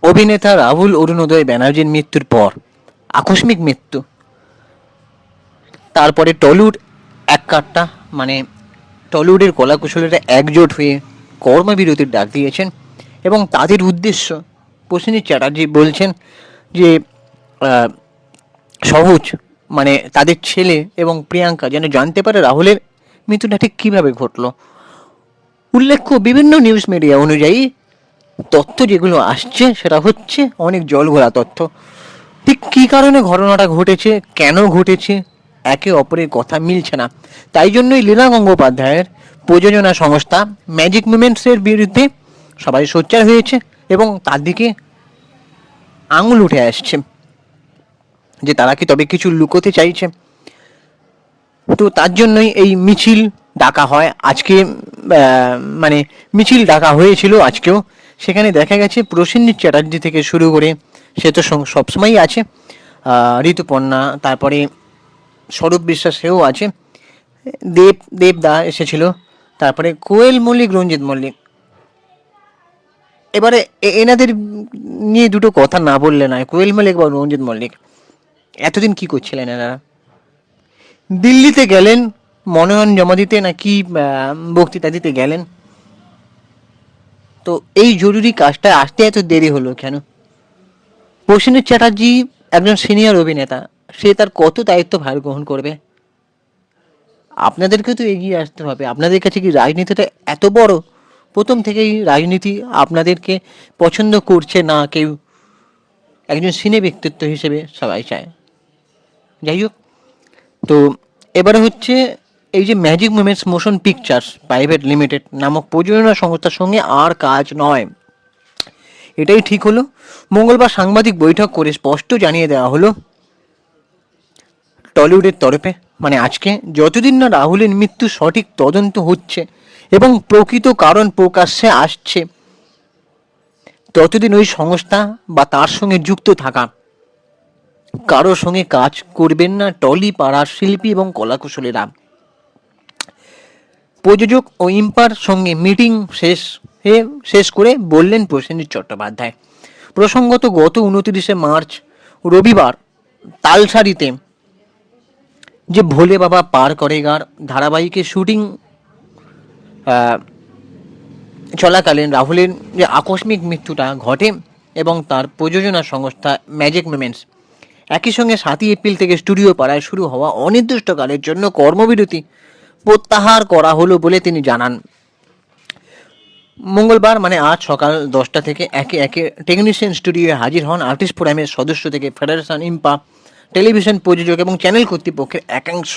অভিনেতা রাহুল অরুণোদয় ব্যানার্জির মৃত্যুর পর আকস্মিক মৃত্যু, তারপরে টলিউড এক কাট্টা মানে টলিউডের কলাকুশলীরা একজোট হয়ে কর্মবিরতির ডাক দিয়েছেন এবং তাদের উদ্দেশ্য প্রসেনজিৎ চ্যাটার্জি বলছেন যে আহ, সহজ মানে তাদের ছেলে এবং প্রিয়াঙ্কা যেন জানতে পারে রাহুলের মৃত্যুটা ঠিক কীভাবে ঘটলো। উল্লেখ্য বিভিন্ন নিউজ মিডিয়া অনুযায়ী তথ্য যেগুলো আসছে সেটা হচ্ছে অনেক জলঘোলা তথ্য। ঠিক কী কারণে ঘটনাটা ঘটেছে, কেন ঘটেছে, একে অপরের কথা মিলছে না। তাই জন্যই লীনা গঙ্গোপাধ্যায়ের প্রযোজনা সংস্থা ম্যাজিক মুমেন্টসের বিরুদ্ধে সবাই সোচ্চার হয়েছে এবং তার দিকে আঙুল উঠে আসছে যে তারা কি তবে কিছু লুকোতে চাইছে। তো তার জন্যই এই মিছিল ডাকা হয় আজকে, মানে মিছিল ডাকা হয়েছিল আজকেও। সেখানে দেখা গেছে প্রসেনজিৎ চ্যাটার্জি থেকে শুরু করে, সে তো সবসময়ই আছে, ঋতুপর্ণা, তারপরে স্বরূপ বিশ্বাস সেও আছে, দেবদা এসেছিল, তারপরে কোয়েল মল্লিক, রঞ্জিত মল্লিক। এবারে এনাদের নিয়ে দুটো কথা না বললে নয়। কোয়েল মল্লিক বা রঞ্জিত মল্লিক এতদিন কি করছিলেন এনারা? দিল্লিতে গেলেন মনোনয়ন জমা দিতে, নাকি বক্তৃতা দিতে গেলেন? তো এই জরুরি কাজটা আসতে এত দেরি হলো কেন? প্রসেনজিৎ চ্যাটার্জি একজন সিনিয়র অভিনেতা, সে তার কত দায়িত্ব ভার গ্রহণ করবে? আপনাদেরকে তো এগিয়ে আসতে হবে। আপনাদের কাছে কি রাজনীতিটা এত বড়? প্রথম থেকেই রাজনীতি আপনাদেরকে পছন্দ করছে না কেউ, একজন সিনে ব্যক্তিত্ব হিসেবে সবাই চায়। যাই হোক, তো এবারে হচ্ছে এই যে magic moments motion pictures private limited নামক প্রযোজনা সংস্থার সঙ্গে আর কাজ নয়, এটাই ঠিক হলো। মঙ্গলবার সাংবাদিক বৈঠক করে স্পষ্ট জানিয়ে দেওয়া হলো টলিউডের তরফে, মানে আজকে, যতদিন না রাহুলের মৃত্যু সঠিক তদন্ত হচ্ছে এবং প্রকৃত কারণ প্রকাশ্যে আসছে, ততদিন ওই সংস্থা বা তার সঙ্গে যুক্ত থাকা কারোর সঙ্গে কাজ করবেন না টলি পাড়ার শিল্পী এবং কলাকুশলীরা। প্রযোজক ও ইম্পার সঙ্গে মিটিং শেষ করে বললেন প্রসেনজিৎ চট্টোপাধ্যায়। প্রসঙ্গত গত 29শে মার্চ রবিবার তালসারিতে যে ভোলে বাবা পার করেগার ধারাবাহিকের শুটিং চলাকালীন রাহুলের যে আকস্মিক মৃত্যুটা ঘটে এবং তার প্রযোজনা সংস্থা ম্যাজিক মুমেন্টস একই সঙ্গে 7ই এপ্রিল থেকে স্টুডিও পাড়ায় শুরু হওয়া অনির্দিষ্টকালের জন্য কর্মবিরতি প্রত্যাহার করা হলো বলে তিনি জানান। মঙ্গলবার মানে আজ সকাল 10টা থেকে একে একে টেকনিশিয়ান স্টুডিওয়ে হাজির হন আর্টিস্ট ফোরামের সদস্য থেকে ফেডারেশন, ইম্পা, টেলিভিশন প্রযোজক এবং চ্যানেল কর্তৃপক্ষের একাংশ।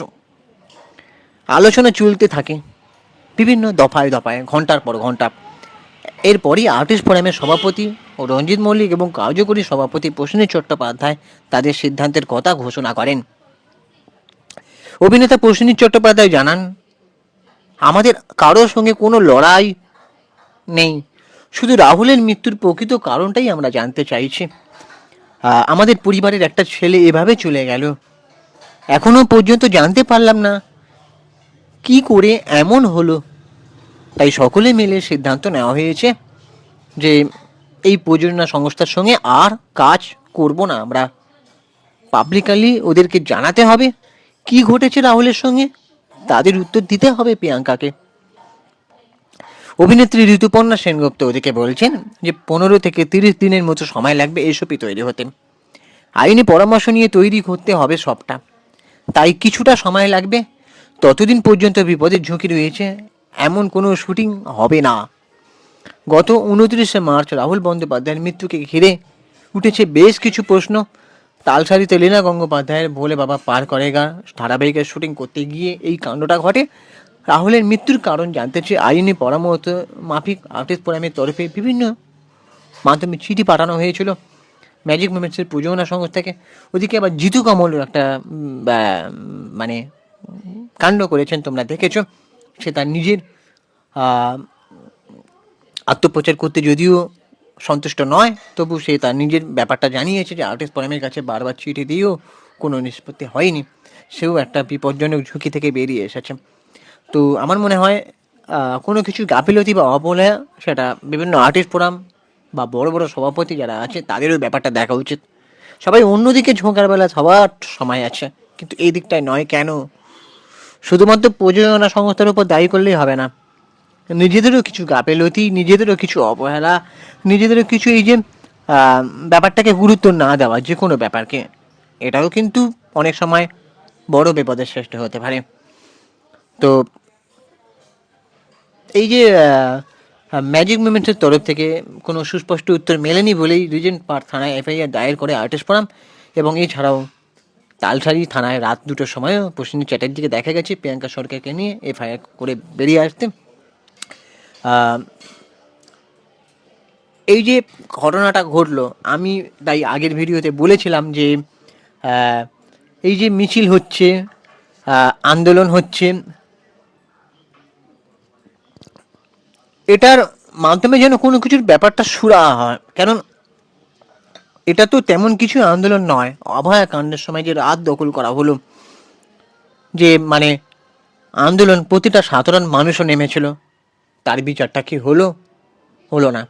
আলোচনা চলতে থাকে বিভিন্ন দফায় দফায়, ঘন্টার পর ঘন্টা। এরপরই আর্টিস্ট ফোরামের সভাপতি ও রঞ্জিত মল্লিক এবং কার্যকরী সভাপতি প্রসেনজিৎ চট্টোপাধ্যায় তাদের সিদ্ধান্তের কথা ঘোষণা করেন। অভিনেতা প্রসেনজিৎ চট্টোপাধ্যায় জানান, আমাদের কারোর সঙ্গে কোনো লড়াই নেই, শুধু রাহুলের মৃত্যুর প্রকৃত কারণটাই আমরা জানতে চাইছি। আমাদের পরিবারের একটা ছেলে এভাবে চলে গেল, এখনো পর্যন্ত জানতে পারলাম না কি করে এমন হলো। তাই সকলে মিলে সিদ্ধান্ত নেওয়া হয়েছে যে এই প্রযোজনা সংস্থার সঙ্গে আর কাজ করব না আমরা। পাবলিকালি ওদেরকে জানাতে হবে কি ঘটেছে রাহুলের সঙ্গে, তাদের উত্তর দিতে হবে প্রিয়াঙ্কাকে। অভিনেত্রী ঋতুপর্ণা সেনগুপ্ত ওদিকে বলছেন যে 15 থেকে 30 দিনের মতো সময় লাগবে এসবই তৈরি হতে। আইনি পরামর্শ নিয়ে তৈরি করতে হবে সবটা, তাই কিছুটা সময় লাগবে। ততদিন পর্যন্ত বিপদের ঝুঁকি রয়েছে, এমন কোনো শুটিং হবে না। গত 29শে মার্চ রাহুল বন্দ্যোপাধ্যায়ের মৃত্যুকে ঘিরে উঠেছে বেশ কিছু প্রশ্ন। তালসারিতে লীনা গঙ্গোপাধ্যায়ের ভোলে বাবা পার করেগা ধারাবাহিকের শুটিং করতে গিয়ে এই কাণ্ডটা ঘটে। রাহুলের মৃত্যুর কারণ জানতে চেয়ে আইনি পরামর্শ মাফিক আর্টিস্ট ফোরামের তরফে বিভিন্ন মাধ্যমে চিঠি পাঠানো হয়েছিল ম্যাজিক মুমেন্টসের প্রযোজনা সংস্থাকে। ওদিকে আবার জিতু কমল একটা মানে কাণ্ড করেছেন, তোমরা দেখেছো। সে তার নিজের আত্মপ্রচার করতে যদিও সন্তুষ্ট নয়, তবু সে তার নিজের ব্যাপারটা জানিয়েছে যে আর্টিস্ট ফোরামের কাছে বারবার চিঠি দিয়েও কোনো নিষ্পত্তি হয়নি। সেও একটা বিপজ্জনক ঝুঁকি থেকে বেরিয়ে এসেছে। তো আমার মনে হয় কোনো কিছু গাফিলতি বা অবহেলা সেটা বিভিন্ন আর্টিস্ট ফোরাম বা বড় বড় সভাপতি যারা আছে তাদেরও ব্যাপারটা দেখা উচিত। সবাই অন্যদিকে ঝোঁকার বেলা সবার সময় আছে, কিন্তু এই দিকটায় নয় কেন? শুধুমাত্র প্রযোজনা সংস্থার উপর দায়ী করলেই হবে না, নিজেদেরও কিছু গাফেলতি, নিজেদেরও কিছু অবহেলা, নিজেদেরও কিছু এই যে ব্যাপারটাকে গুরুত্ব না দেওয়া যে কোনো ব্যাপারকে, এটাও কিন্তু অনেক সময় বড় বিপদের সৃষ্টি হতে পারে। তো এই যে ম্যাজিক মুভমেন্টসের তরফ থেকে কোনো সুস্পষ্ট উত্তর মেলেনি বলেই রিজেন্ট পার্ক থানায় এফআইআর দায়ের করে আর্টিস্ট ফোরাম। এবং এছাড়াও তালসারি থানায় রাত 2টোর সময়ও প্রসেনজিৎ চ্যাটার্জিকে দেখা গেছে প্রিয়াঙ্কা সরকারকে নিয়ে এফআইআর করে বেরিয়ে আসতে। এই যে ঘটনাটা ঘটলো, আমি তাই আগের ভিডিওতে বলেছিলাম যে এই যে মিছিল হচ্ছে, আন্দোলন হচ্ছে, এটার মাধ্যমে যেন কোনো কিছুর ব্যাপারটা সুরাহা হয়। কারণ এটা তো তেমন কিছু আন্দোলন নয়। অভয়া কাণ্ডের সময় যে রাত দখল করা হলো, যে মানে আন্দোলন প্রতিটা সাধারণ মানুষও নেমেছিল, তার বিচারটা কি হলো? হলো না।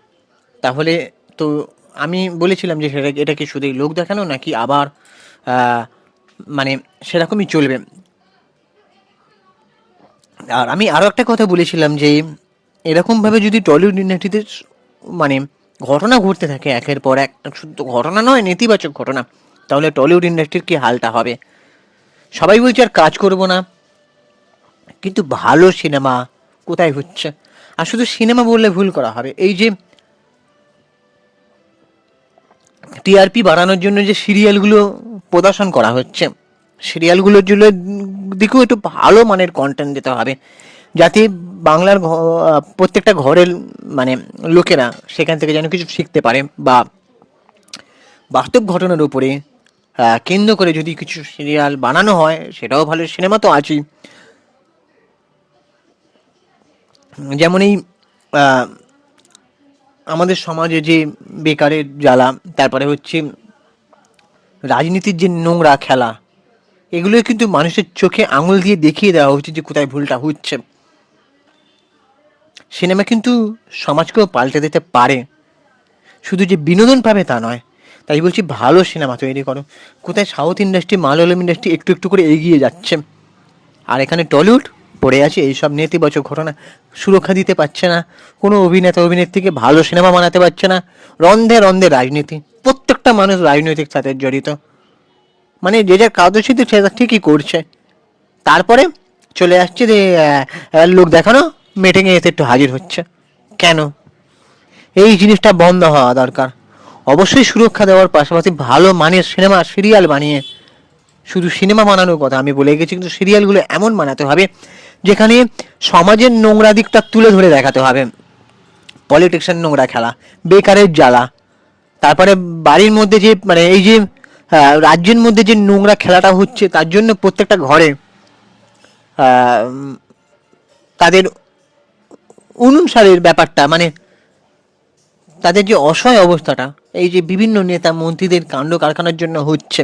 তাহলে তো আমি বলেছিলাম যে এটা কি শুধুই লোক দেখানো, নাকি আবার মানে সেরকমই চলবে। আর আমি আরও একটা কথা বলেছিলাম যে এরকমভাবে যদি টলিউড ইন্ডাস্ট্রিতে মানে ঘটনা ঘটতে থাকে একের পর এক, শুধু ঘটনা নয় নেতিবাচক ঘটনা, তাহলে টলিউড ইন্ডাস্ট্রির কী হালটা হবে। সবাই বলছে আর কাজ করব না, কিন্তু ভালো সিনেমা কোথায় হচ্ছে? আর শুধু সিনেমা বললে ভুল করা হবে, এই যে টিআরপি বাড়ানোর জন্য যে সিরিয়ালগুলো প্রদর্শন করা হচ্ছে, সিরিয়ালগুলোর জন্য দিকেও একটু ভালো মানের কন্টেন্ট দিতে হবে, যাতে বাংলার প্রত্যেকটা ঘরের মানে লোকেরা সেখান থেকে যেন কিছু শিখতে পারে, বা বাস্তব ঘটনার উপরে কেন্দ্র করে যদি কিছু সিরিয়াল বানানো হয় সেটাও ভালো। সিনেমা তো আছেই, যেমন এই আমাদের সমাজে যে বেকারের জ্বালা, তারপরে হচ্ছে রাজনীতির যে নোংরা খেলা, এগুলোই কিন্তু মানুষের চোখে আঙুল দিয়ে দেখিয়ে দেওয়া উচিত যে কোথায় ভুলটা হচ্ছে। সিনেমা কিন্তু সমাজকেও পাল্টে দিতে পারে, শুধু যে বিনোদন পাবে তা নয়। তাই বলছি ভালো সিনেমা তৈরি করো। কোথায় সাউথ ইন্ডাস্ট্রি, মালয়ালম ইন্ডাস্ট্রি একটু একটু করে এগিয়ে যাচ্ছে, আর এখানে টলিউড পড়ে আছে এইসব নেতিবাচক ঘটনা, সুরক্ষা দিতে পারছে না, কোনো অভিনেতা অভিনেত্রীকে ভালো সিনেমা বানাতে পারছে না, রন্ধে রন্ধে রাজনীতি, প্রত্যেকটা মানুষ রাজনৈতিক সাথে জড়িত, মানে যে যার কার্যসূচি সেটা ঠিকই করছে, তারপরে চলে আসছে যে লোক দেখানো মিটিংয়ে এসে একটু হাজির হচ্ছে। কেন? এই জিনিসটা বন্ধ হওয়া দরকার। অবশ্যই সুরক্ষা দেওয়ার পাশাপাশি ভালো মানের সিনেমা সিরিয়াল বানিয়ে, শুধু সিনেমা বানানোর কথা আমি বলে গেছি, কিন্তু সিরিয়ালগুলো এমন বানাতে হবে যেখানে সমাজের নোংরা দিকটা তুলে ধরে দেখাতে হবে। পলিটিক্সের নোংরা খেলা, বেকারের জ্বালা, তারপরে বাড়ির মধ্যে যে মানে এই যে রাজ্যের মধ্যে যে নোংরা খেলাটা হচ্ছে, তার জন্য প্রত্যেকটা ঘরে তাদের অনুসারের ব্যাপারটা, মানে তাদের যে অসহায় অবস্থাটা এই যে বিভিন্ন নেতা মন্ত্রীদের কাণ্ড কারখানার জন্য হচ্ছে,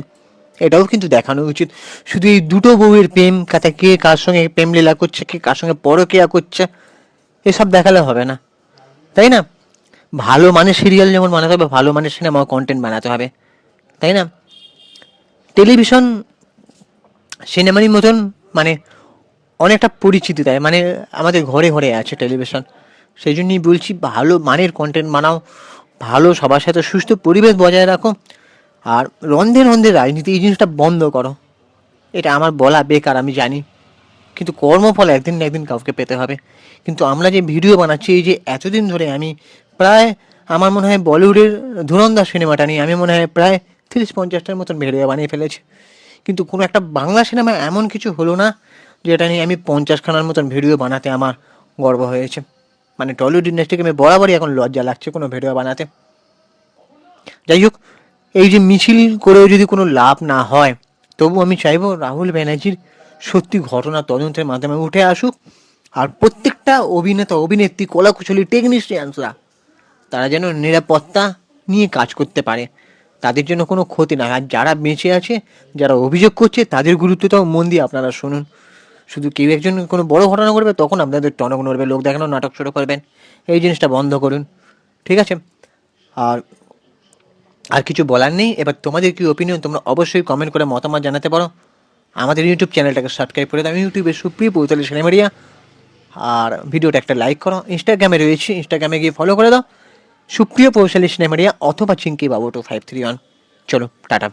এটাও কিন্তু দেখানো উচিত। শুধু এই দুটো বউয়ের প্রেম কাথা, কে কার সঙ্গে প্রেম লীলা করছে, কে কার সঙ্গে পরকীয়া করছে, এসব দেখালে হবে না, তাই না? ভালো মানের সিরিয়াল যেমন বানাতে হবে, ভালো মানের সিনেমা কন্টেন্ট বানাতে হবে, তাই না? টেলিভিশন সিনেমারই মতন মানে অনেকটা পরিচিতি দেয়, মানে আমাদের ঘরে ঘরে আছে টেলিভিশন। সেই জন্যই বলছি ভালো মানের কন্টেন্ট বানাও, ভালো সবার সাথে সুস্থ পরিবেশ বজায় রাখো, আর রন্ধে রন্ধে রাজনীতি এই জিনিসটা বন্ধ করো। এটা আমার বলা বেকার আমি জানি, কিন্তু কর্মফল একদিন না একদিন কাউকে পেতে হবে। কিন্তু আমরা যে ভিডিও বানাচ্ছি, এই যে এতদিন ধরে আমি প্রায়, আমার মনে হয় বলিউডের ধুরন্ধর সিনেমাটা নিয়ে আমি মনে হয় প্রায় 30-50টার মতন ভিডিও বানিয়ে ফেলেছি, কিন্তু কোনো একটা বাংলা সিনেমা এমন কিছু হলো না যেটা নিয়ে আমি 50খানার মতন ভিডিও বানাতে আমার গর্ব হয়েছে। মানে টলিউড ইন্ডাস্ট্রিকে আমি বরাবরই এখন লজ্জা লাগছে কোনো ভিডিও বানাতে। যাই হোক, এই যে মিছিল করেও যদি কোনো লাভ না হয়, তবু আমি চাইবো রাহুল ব্যানার্জির সত্যি ঘটনা তদন্তের মাধ্যমে উঠে আসুক, আর প্রত্যেকটা অভিনেতা অভিনেত্রী কলাকুশলী টেকনিশিয়ানসরা তারা যেন নিরাপত্তা নিয়ে কাজ করতে পারে, তাদের জন্য কোনো ক্ষতি না। আর যারা বেঁচে আছে, যারা অভিযোগ করছে, তাদের গুরুত্বটাও মন দিয়ে আপনারা শুনুন। শুধু কেউ একজন কোনো বড় ঘটনা করবে তখন আপনাদের টনক নড়বে, লোক দেখানো নাটক শুরু করবেন, এই জিনিসটা বন্ধ করুন, ঠিক আছে? আর আর কিছু বলার নেই। এবার তোমাদের কি ওপিনিয়ন তোমরা অবশ্যই কমেন্ট করে মতামত জানাতে পারো। আমাদের ইউটিউব চ্যানেলটাকে সাবস্ক্রাইব করে দাও, ইউটিউবে সুপ্রিয় পৌঁছালি সিনেমারিয়া। আর ভিডিওটা একটা লাইক করো, ইনস্টাগ্রামে রয়েছে, ইনস্টাগ্রামে গিয়ে ফলো করে দাও সুপ্রিয় পৌঁছালি সিনেমারিয়া অথবা চিঙ্কি বাবু 2531। চলো টাটা।